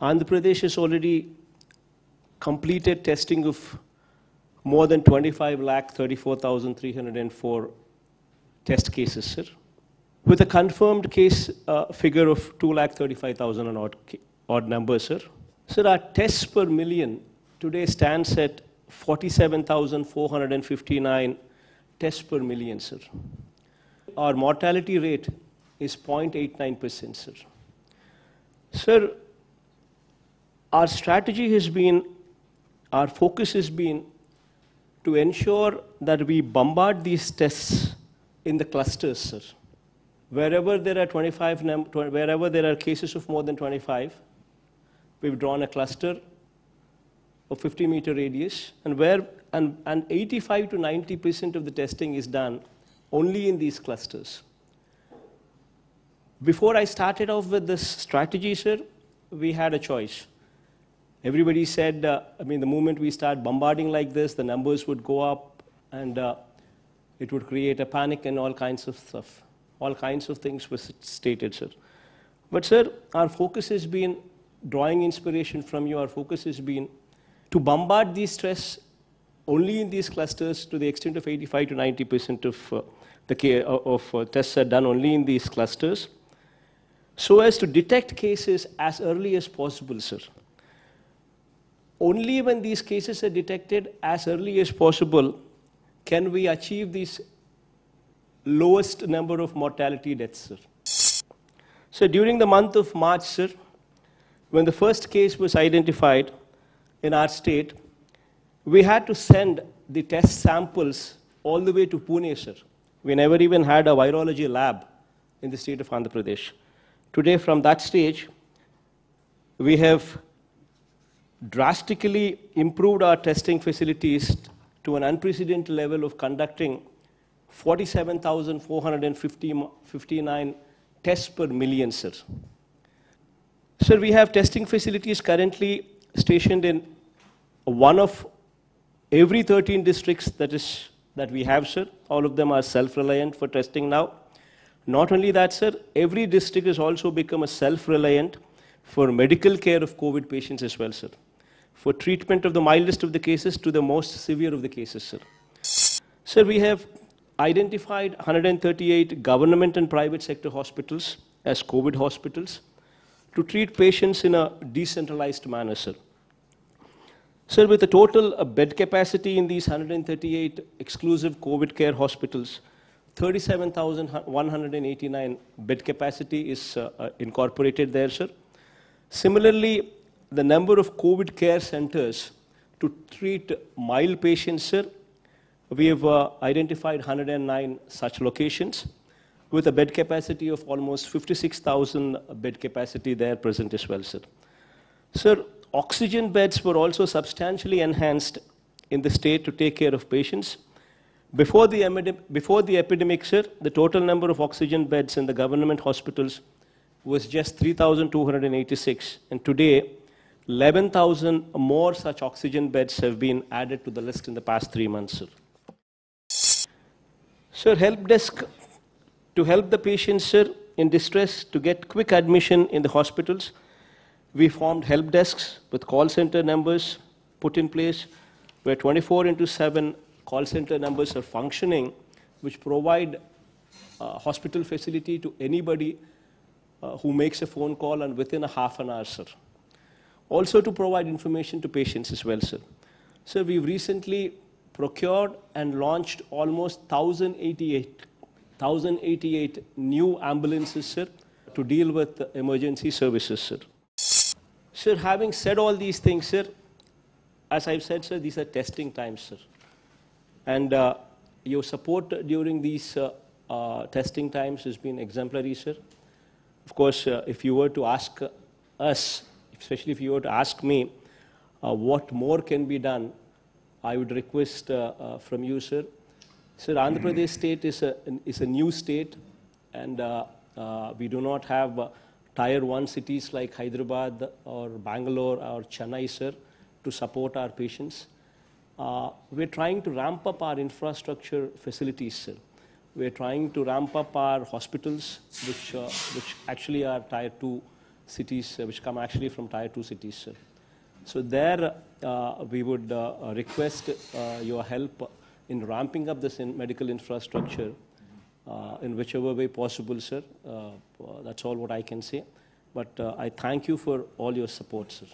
Andhra Pradesh has already completed testing of more than 25,34,304 test cases, sir, with a confirmed case figure of 2,35,000 and odd numbers, sir. Sir, our tests per million today stands at 47,459 tests per million, sir. Our mortality rate is 0.89%, sir. Sir, our strategy has been, our focus has been to ensure that we bombard these tests in the clusters, sir. Wherever there are wherever there are cases of more than 25, we've drawn a cluster of 50-meter radius, and 85 to 90% of the testing is done only in these clusters. Before I started off with this strategy, sir, we had a choice. Everybody said, the moment we start bombarding like this, the numbers would go up, and it would create a panic and all kinds of stuff. All kinds of things were stated, sir. But, sir, our focus has been, drawing inspiration from you, our focus has been to bombard these tests only in these clusters to the extent of 85 to 90% of tests are done only in these clusters, so as to detect cases as early as possible, sir. Only when these cases are detected as early as possible can we achieve this lowest number of mortality deaths, sir. So during the month of March, sir, when the first case was identified in our state, we had to send the test samples all the way to Pune, sir. We never even had a virology lab in the state of Andhra Pradesh. Today, from that stage, we have drastically improved our testing facilities to an unprecedented level of conducting 47,459 tests per million, sir. Sir, we have testing facilities currently stationed in one of every 13 districts that we have, sir. All of them are self-reliant for testing now. Not only that, sir, every district has also become a self-reliant for medical care of COVID patients as well, sir. For treatment of the mildest of the cases to the most severe of the cases, sir. Sir, we have identified 138 government and private sector hospitals as COVID hospitals to treat patients in a decentralized manner, sir. Sir, with the total bed capacity in these 138 exclusive COVID care hospitals, 37,189 bed capacity is incorporated there, sir. Similarly, the number of COVID care centers to treat mild patients, sir, we have identified 109 such locations with a bed capacity of almost 56,000 bed capacity there present as well, sir. Sir, oxygen beds were also substantially enhanced in the state to take care of patients. Before the epidemic, sir, the total number of oxygen beds in the government hospitals was just 3,286, and today 11,000 more such oxygen beds have been added to the list in the past 3 months, sir. Sir, help desk to help the patients, sir, in distress to get quick admission in the hospitals. We formed help desks with call center numbers put in place where 24/7 call center numbers are functioning, which provide hospital facility to anybody who makes a phone call and within a half an hour, sir. Also to provide information to patients as well, sir. Sir, we've recently procured and launched almost 1,088 new ambulances, sir, to deal with emergency services, sir. Sir, having said all these things, sir, as I've said, sir, these are testing times, sir. And your support during these testing times has been exemplary, sir. Of course, if you were to ask us, especially if you were to ask me what more can be done, I would request from you, sir. Sir, Andhra Pradesh state is a new state, and we do not have Tier 1 cities like Hyderabad or Bangalore or Chennai, sir, to support our patients. We're trying to ramp up our infrastructure facilities, sir. We're trying to ramp up our hospitals, which actually are Tier 2 cities which come actually from Tier 2 cities, sir. So there we would request your help in ramping up this medical infrastructure in whichever way possible, sir. That's all what I can say. But I thank you for all your support, sir.